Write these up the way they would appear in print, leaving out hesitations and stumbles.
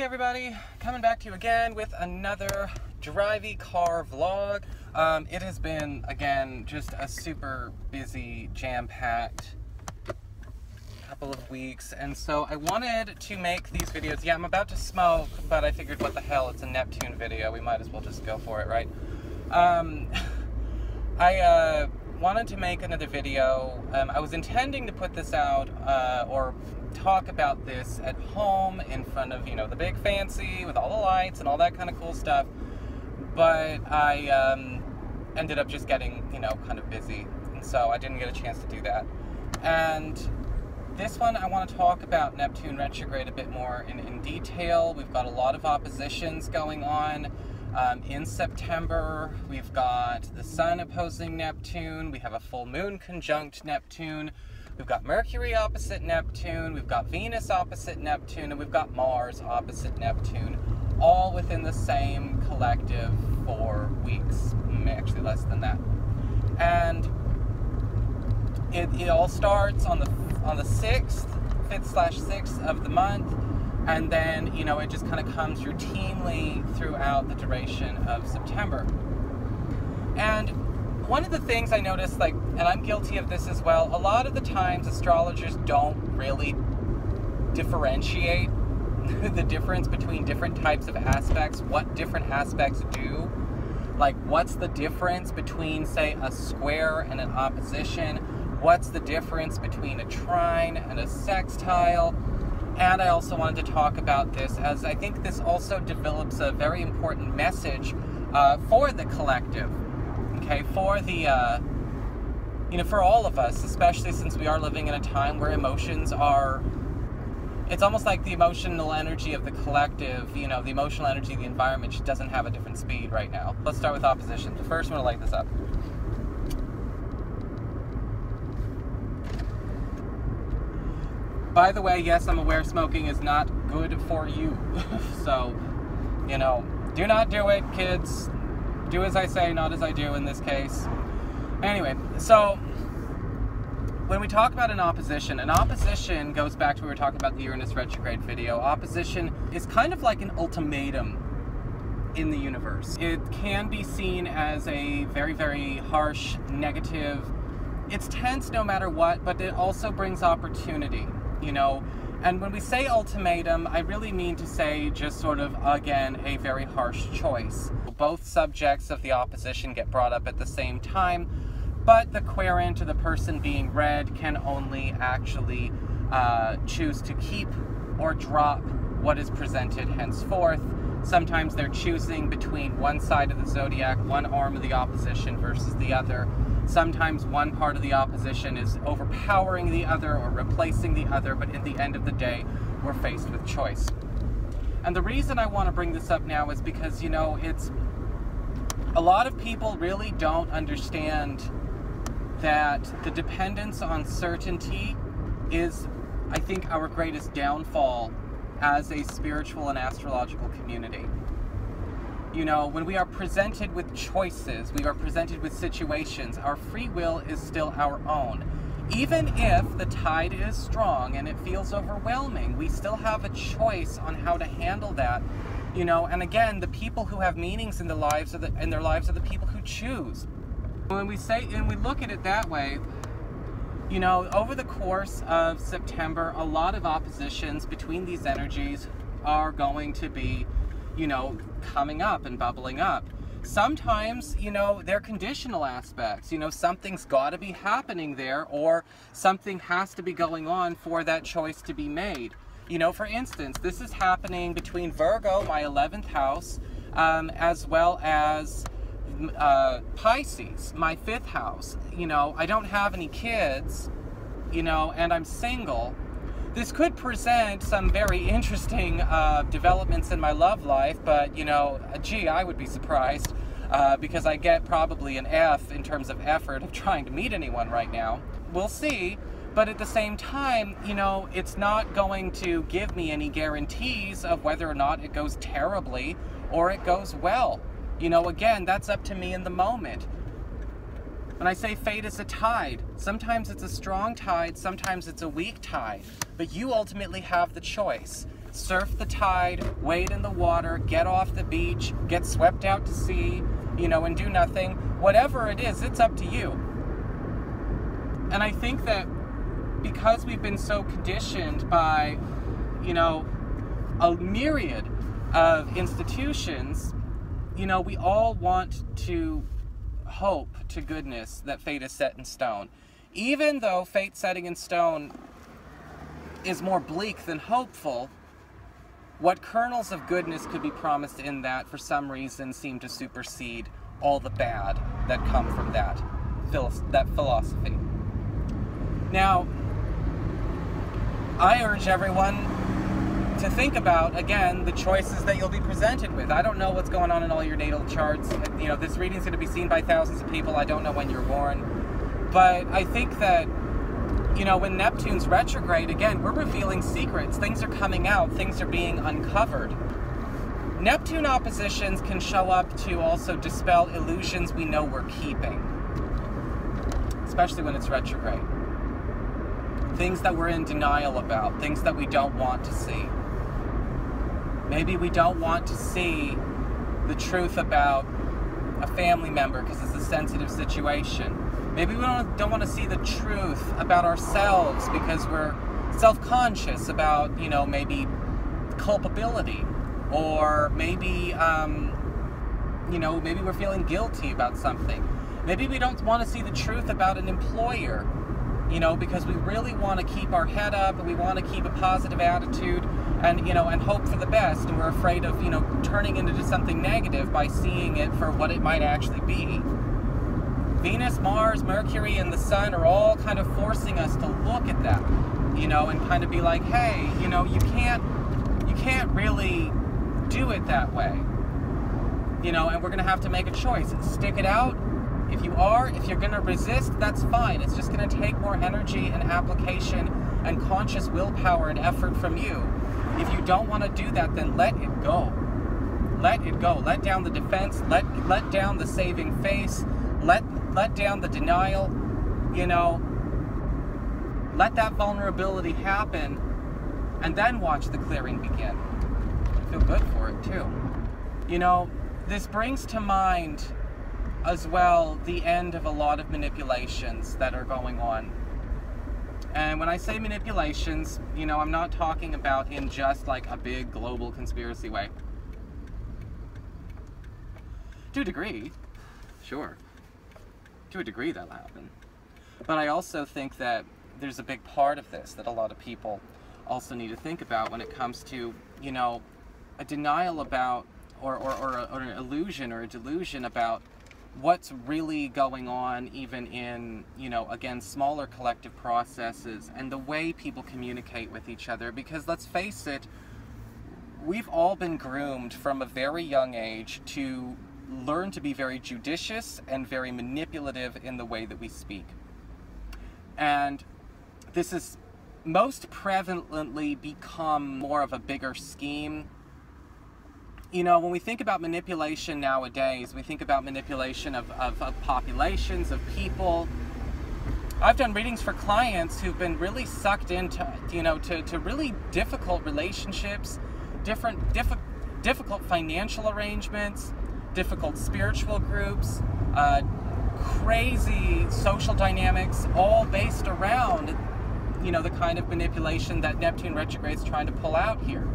Hey everybody, coming back to you again with another drivey car vlog. It has been, again, just a super busy, jam-packed couple of weeks, and so I wanted to make these videos. Yeah, I'm about to smoke, but I figured what the hell, it's a Neptune video, we might as well just go for it, right? I wanted to make another video. I was intending to put this out, or talk about this at home in front of, you know, the big fancy with all the lights and all that kind of cool stuff, but I ended up just getting, you know, kind of busy, and so I didn't get a chance to do that. And this one, I want to talk about Neptune Retrograde a bit more in detail. We've got a lot of oppositions going on. In September, we've got the Sun opposing Neptune, we have a full moon conjunct Neptune, we've got Mercury opposite Neptune, we've got Venus opposite Neptune, and we've got Mars opposite Neptune, all within the same collective 4 weeks, actually less than that. And it all starts on the 6th, 5th/6th of the month, and then, you know, it just kind of comes routinely throughout the duration of September. And one of the things I noticed, like, and I'm guilty of this as well, a lot of the times astrologers don't really differentiate the difference between different types of aspects, what different aspects do. Like, what's the difference between, say, a square and an opposition? What's the difference between a trine and a sextile? And I also wanted to talk about this, as I think this also develops a very important message for the collective, okay, for the, you know, for all of us, especially since we are living in a time where emotions are, it's almost like the emotional energy of the collective, you know, the emotional energy of the environment just doesn't have a different speed right now. Let's start with opposition. But first, I'm going to light this up. By the way, yes, I'm aware smoking is not good for you. So, you know, do not do it, kids. Do as I say, not as I do in this case. Anyway, so when we talk about an opposition goes back to what we were talking about the Uranus retrograde video. Opposition is kind of like an ultimatum in the universe. It can be seen as a very, very harsh, negative. It's tense no matter what, but it also brings opportunity. You know, and when we say ultimatum, I really mean to say just sort of, again, a very harsh choice. Both subjects of the opposition get brought up at the same time, but the querent, or the person being read, can only actually choose to keep or drop what is presented henceforth. Sometimes they're choosing between one side of the zodiac, one arm of the opposition versus the other. Sometimes one part of the opposition is overpowering the other or replacing the other, but at the end of the day, we're faced with choice. And the reason I want to bring this up now is because, you know, it's a lot of people really don't understand that the dependence on certainty is, I think, our greatest downfall as a spiritual and astrological community. You know, when we are presented with choices, we are presented with situations, our free will is still our own. Even if the tide is strong and it feels overwhelming, we still have a choice on how to handle that. You know, and again, the people who have meanings in their lives are the people who choose. When we say, and we look at it that way, you know, over the course of September, a lot of oppositions between these energies are going to be, you know, coming up and bubbling up. Sometimes, you know, they're conditional aspects. You know, something's got to be happening there, or something has to be going on for that choice to be made. You know, for instance, this is happening between Virgo, my 11th house, as well as Pisces, my 5th house. You know, I don't have any kids, you know, and I'm single. This could present some very interesting developments in my love life, but, you know, gee, I would be surprised because I get probably an F in terms of effort of trying to meet anyone right now. We'll see, but at the same time, you know, it's not going to give me any guarantees of whether or not it goes terribly or it goes well. You know, again, that's up to me in the moment. When I say fate is a tide, sometimes it's a strong tide, sometimes it's a weak tide, but you ultimately have the choice. surf the tide, wade in the water, get off the beach, get swept out to sea, you know, and do nothing. Whatever it is, it's up to you. And I think that because we've been so conditioned by, you know, a myriad of institutions, you know, we all want to hope to goodness that fate is set in stone. Even though fate setting in stone is more bleak than hopeful, what kernels of goodness could be promised in that, for some reason, seem to supersede all the bad that come from that philosophy. Now, I urge everyone to think about, again, the choices that you'll be presented with. I don't know what's going on in all your natal charts. You know, this reading's going to be seen by thousands of people. I don't know when you're born. But I think that, you know, when Neptune's retrograde, again, we're revealing secrets. Things are coming out. Things are being uncovered. Neptune oppositions can show up to also dispel illusions we know we're keeping, especially when it's retrograde. Things that we're in denial about, things that we don't want to see. Maybe we don't want to see the truth about a family member because it's a sensitive situation. Maybe we don't want to see the truth about ourselves because we're self-conscious about, you know, maybe culpability, or maybe, you know, maybe we're feeling guilty about something. Maybe we don't want to see the truth about an employer, you know, because we really want to keep our head up and we want to keep a positive attitude and, you know, and hope for the best, and we're afraid of, you know, turning it into something negative by seeing it for what it might actually be. Venus, Mars, Mercury, and the Sun are all kind of forcing us to look at that, you know, and kind of be like, hey, you know, you can't really do it that way, you know, and we're going to have to make a choice. Stick it out. If you're going to resist, that's fine. It's just going to take more energy and application and conscious willpower and effort from you. If you don't want to do that, then let it go. Let it go. Let down the defense. Let down the saving face. Let down the denial. You know, let that vulnerability happen, and then watch the clearing begin. Feel good for it too. You know, this brings to mind as well the end of a lot of manipulations that are going on. And when I say manipulations, you know, I'm not talking about in just like a big global conspiracy way. To a degree, sure. To a degree that'll happen. But I also think that there's a big part of this that a lot of people also need to think about when it comes to, you know, a denial about, or an illusion or a delusion about what's really going on, even in, you know, again, smaller collective processes and the way people communicate with each other. Because let's face it, we've all been groomed from a very young age to learn to be very judicious and very manipulative in the way that we speak. And this has most prevalently become more of a bigger scheme. You know, when we think about manipulation nowadays, we think about manipulation of populations, of people. I've done readings for clients who've been really sucked into, you know, to really difficult relationships, difficult financial arrangements, difficult spiritual groups, crazy social dynamics, all based around, you know, the kind of manipulation that Neptune retrograde is trying to pull out here.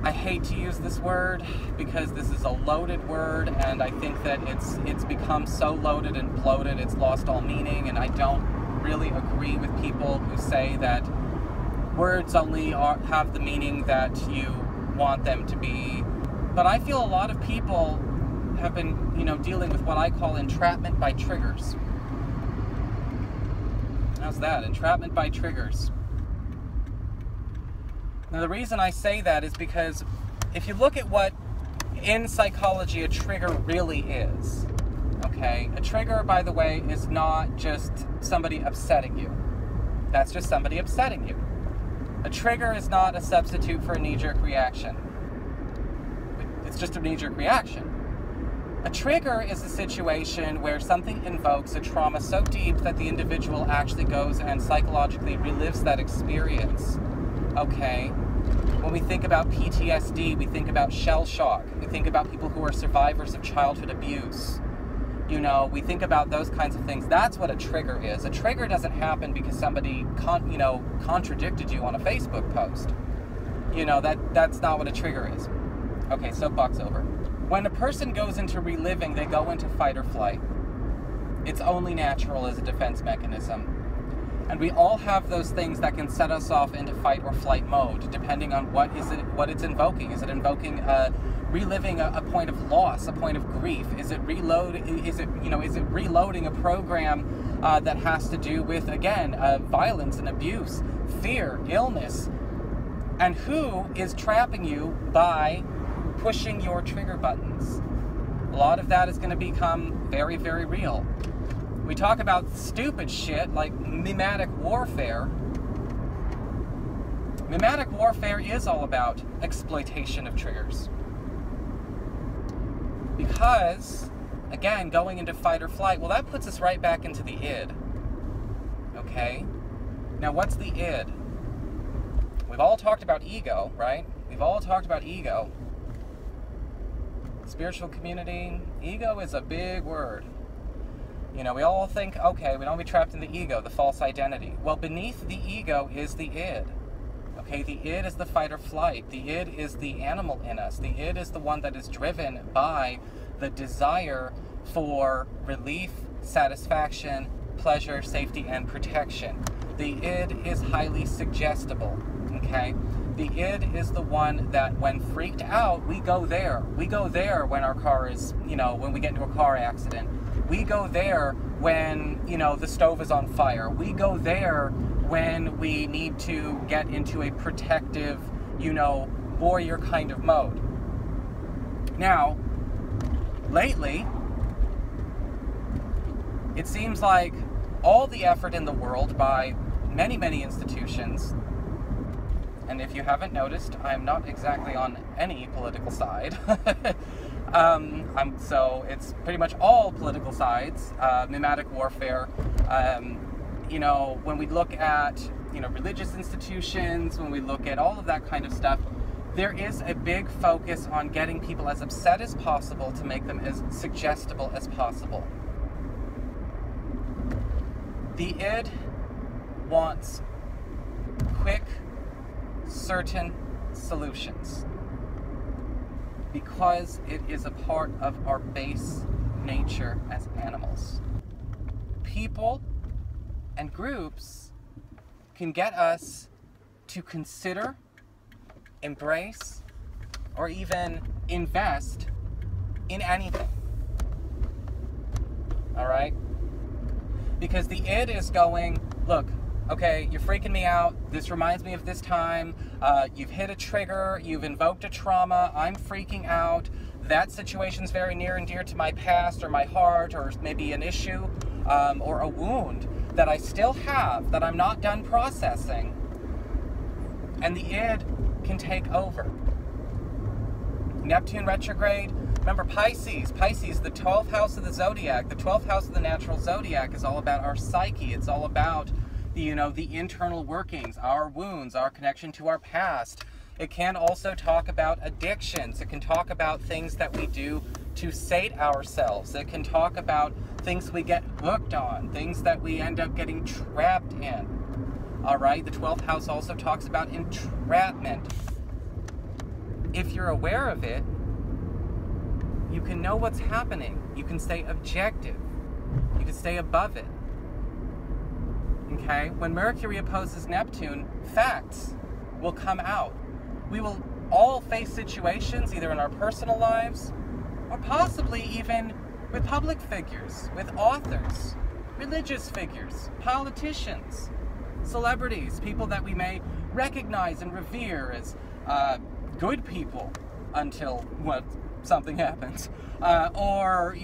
I hate to use this word because this is a loaded word, and I think that it's become so loaded and bloated it's lost all meaning, and I don't really agree with people who say that words only have the meaning that you want them to be. But I feel a lot of people have been, you know, dealing with what I call entrapment by triggers. How's that? Entrapment by triggers. Now, the reason I say that is because if you look at what in psychology a trigger really is, okay? A trigger, by the way, is not just somebody upsetting you. That's just somebody upsetting you. A trigger is not a substitute for a knee-jerk reaction. It's just a knee-jerk reaction. A trigger is a situation where something invokes a trauma so deep that the individual actually goes and psychologically relives that experience okay? When we think about PTSD, we think about shell shock. We think about people who are survivors of childhood abuse. You know, we think about those kinds of things. That's what a trigger is. A trigger doesn't happen because somebody, contradicted you on a Facebook post. You know, that's not what a trigger is. Okay, soapbox over. When a person goes into reliving, they go into fight or flight. It's only natural as a defense mechanism. And we all have those things that can set us off into fight or flight mode, depending on what it's invoking. Is it invoking reliving a point of loss, a point of grief? Is it reloading a program that has to do with, again, violence and abuse, fear, illness? And who is trapping you by pushing your trigger buttons? A lot of that is going to become very, very real. We talk about stupid shit like mimetic warfare. Mimetic warfare is all about exploitation of triggers. Because, again, going into fight or flight, well, that puts us right back into the id. Okay? Now, what's the id? We've all talked about ego, right? We've all talked about ego. Spiritual community, ego is a big word. You know, we all think, okay, we don't be trapped in the ego, the false identity. Well, beneath the ego is the id. Okay, the id is the fight or flight. The id is the animal in us. The id is the one that is driven by the desire for relief, satisfaction, pleasure, safety, and protection. The id is highly suggestible, okay? The id is the one that when freaked out, we go there. We go there when our car is, when we get into a car accident. We go there when, the stove is on fire. We go there when we need to get into a protective, warrior kind of mode. Now, lately, it seems like all the effort in the world by many, many institutions, and if you haven't noticed, I'm not exactly on any political side. So it's pretty much all political sides, mimetic warfare. When we look at, religious institutions, when we look at all of that kind of stuff, there is a big focus on getting people as upset as possible to make them as suggestible as possible. The id wants quick, certain solutions because it is a part of our base nature as animals. People and groups can get us to consider, embrace, or even invest in anything. All right? Because the id is going, look, okay, you're freaking me out. This reminds me of this time. You've hit a trigger. You've invoked a trauma. I'm freaking out. That situation's very near and dear to my past or my heart or maybe an issue or a wound that I still have that I'm not done processing. And the id can take over. Neptune Retrograde. Remember Pisces, the 12th house of the zodiac. The 12th house of the natural zodiac is all about our psyche. It's all about the internal workings, our wounds, our connection to our past. It can also talk about addictions. It can talk about things that we do to sate ourselves. It can talk about things we get hooked on, things that we end up getting trapped in. All right, the 12th house also talks about entrapment. If you're aware of it, you can know what's happening. You can stay objective. You can stay above it. Okay? When Mercury opposes Neptune, facts will come out. We will all face situations, either in our personal lives, or possibly even with public figures, with authors, religious figures, politicians, celebrities, people that we may recognize and revere as good people until, something happens. Or,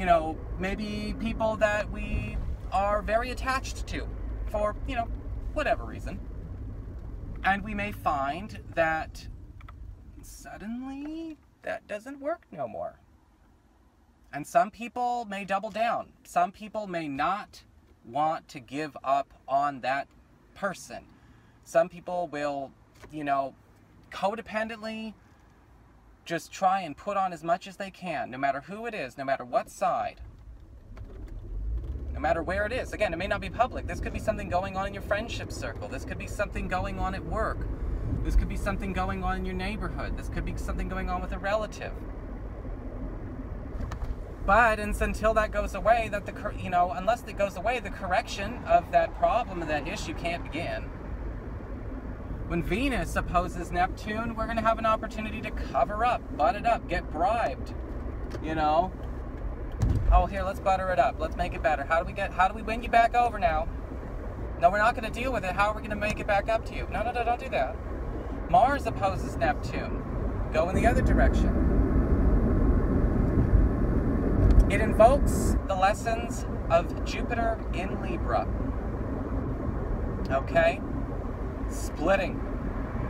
maybe people that we are very attached to for, whatever reason. And we may find that suddenly that doesn't work no more. And some people may double down. Some people may not want to give up on that person. Some people will you know, codependently just try and put on as much as they can, no matter who it is, no matter what side, no matter where it is. Again, it may not be public. This could be something going on in your friendship circle. This could be something going on at work. This could be something going on in your neighborhood. This could be something going on with a relative. But until that goes away, unless it goes away, the correction of that problem and that issue can't begin. When Venus opposes Neptune, we're going to have an opportunity to cover up, butt it up, get bribed, you know. Oh, here, let's butter it up. Let's make it better. How do we win you back over now? No, we're not going to deal with it. How are we going to make it back up to you? No, don't do that. Mars opposes Neptune. Go in the other direction. It invokes the lessons of Jupiter in Libra. Okay? Splitting.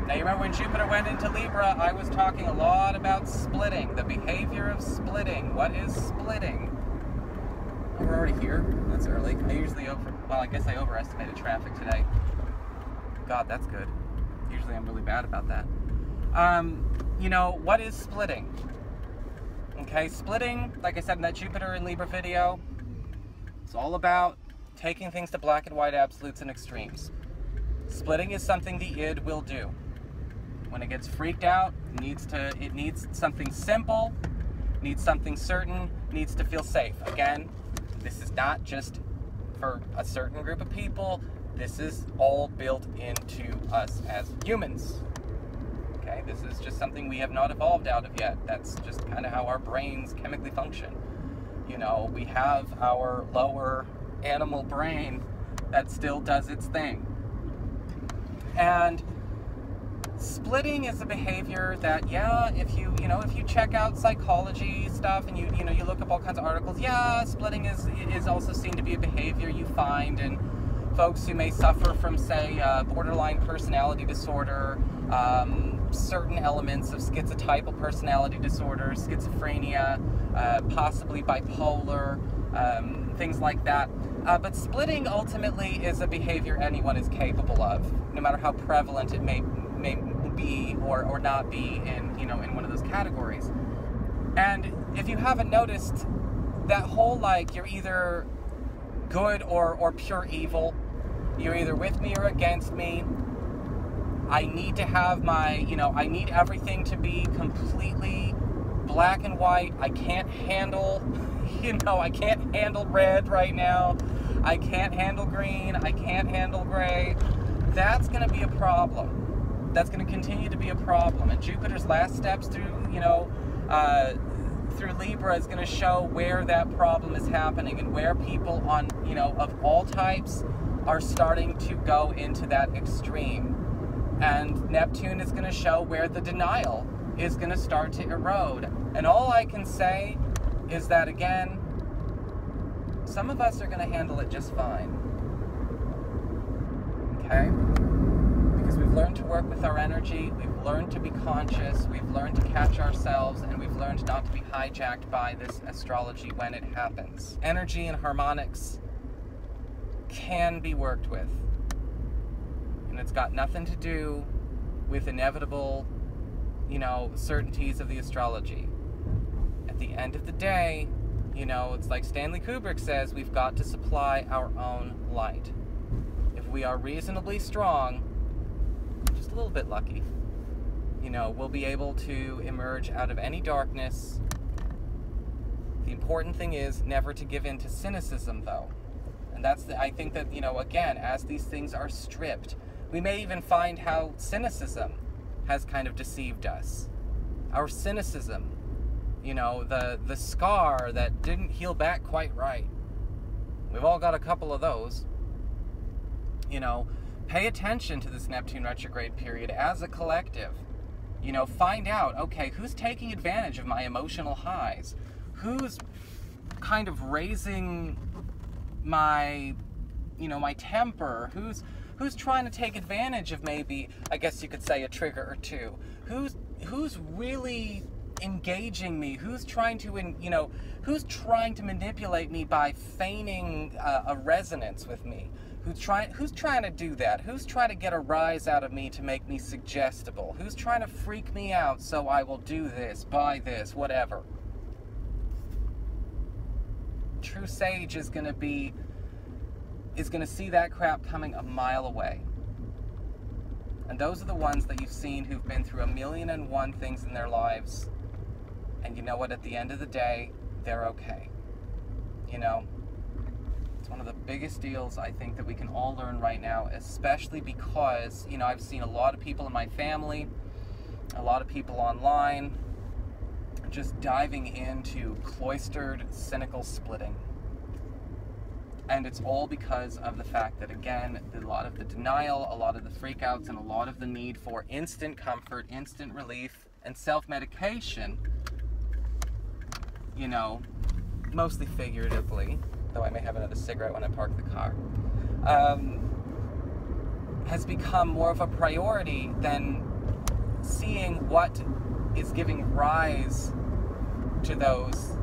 Now, you remember when Jupiter went into Libra, I was talking a lot about splitting, the behavior of splitting. What is splitting? Oh, we're already here. That's early. I guess I overestimated traffic today. God, that's good. Usually I'm really bad about that. You know, what is splitting? Okay, splitting, like I said in that Jupiter in Libra video, it's all about taking things to black and white absolutes and extremes. Splitting is something the id will do. When it gets freaked out, it needs something simple, needs something certain, needs to feel safe. Again, this is not just for a certain group of people. This is all built into us as humans. Okay, this is just something we have not evolved out of yet. That's just kind of how our brains chemically function. You know, we have our lower animal brain that still does its thing. And splitting is a behavior that, yeah, if you check out psychology stuff and you look up all kinds of articles, yeah, splitting is also seen to be a behavior you find in folks who may suffer from, say, borderline personality disorder, certain elements of schizotypal personality disorder, schizophrenia, possibly bipolar, things like that. But splitting ultimately is a behavior anyone is capable of, no matter how prevalent it may be or not be in one of those categories. And if you haven't noticed, that whole, like, you're either good or pure evil, you're either with me or against me, I need to have I need everything to be completely black and white. I can't handle, I can't handle red right now. I can't handle green. I can't handle gray. That's going to be a problem. That's going to continue to be a problem. And Jupiter's last steps through Libra is going to show where that problem is happening and where people of all types are starting to go into that extreme. And Neptune is going to show where the denial is going to start to erode. And all I can say is that, again, some of us are going to handle it just fine. Okay? Because we've learned to work with our energy, we've learned to be conscious, we've learned to catch ourselves, and we've learned not to be hijacked by this astrology when it happens. Energy and harmonics can be worked with. And it's got nothing to do with inevitable, certainties of the astrology. At the end of the day, it's like Stanley Kubrick says, we've got to supply our own light. If we are reasonably strong, just a little bit lucky, we'll be able to emerge out of any darkness. The important thing is never to give in to cynicism, though. And I think that, again, as these things are stripped, we may even find how cynicism has kind of deceived us. Our cynicism, the scar that didn't heal back quite right. We've all got a couple of those. Pay attention to this Neptune retrograde period as a collective. Find out, okay, who's taking advantage of my emotional highs? Who's kind of raising my, my temper? Who's trying to take advantage of maybe, I guess you could say, a trigger or two? Who's really engaging me? Who's trying to manipulate me by feigning a resonance with me? Who's trying to do that? Who's trying to get a rise out of me to make me suggestible? Who's trying to freak me out so I will do this, buy this, whatever? True sage is going to see that crap coming a mile away. And those are the ones that you've seen who've been through 1,000,001 things in their lives. And you know what? At the end of the day, they're okay. You know, it's one of the biggest deals I think that we can all learn right now, especially because, you know, I've seen a lot of people in my family, a lot of people online, just diving into cloistered, cynical splitting. And it's all because of the fact that, again, a lot of the denial, a lot of the freakouts, and a lot of the need for instant comfort, instant relief, and self-medication, you know, mostly figuratively, though I may have another cigarette when I park the car, has become more of a priority than seeing what is giving rise to those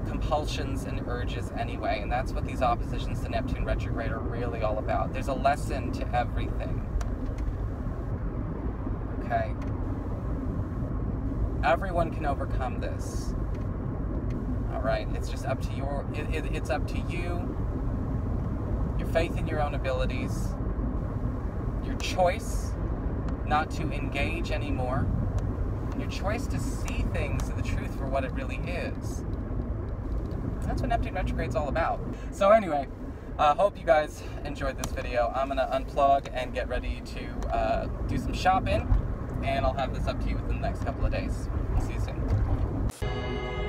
compulsions and urges anyway. And that's what these oppositions to Neptune retrograde are really all about. There's a lesson to everything. Okay? Everyone can overcome this. Alright? It's just up to it's up to you, your faith in your own abilities, your choice not to engage anymore, and your choice to see things and the truth for what it really is. That's what Neptune retrograde's all about. So anyway, hope you guys enjoyed this video. I'm gonna unplug and get ready to do some shopping, and I'll have this up to you within the next couple of days. See you soon.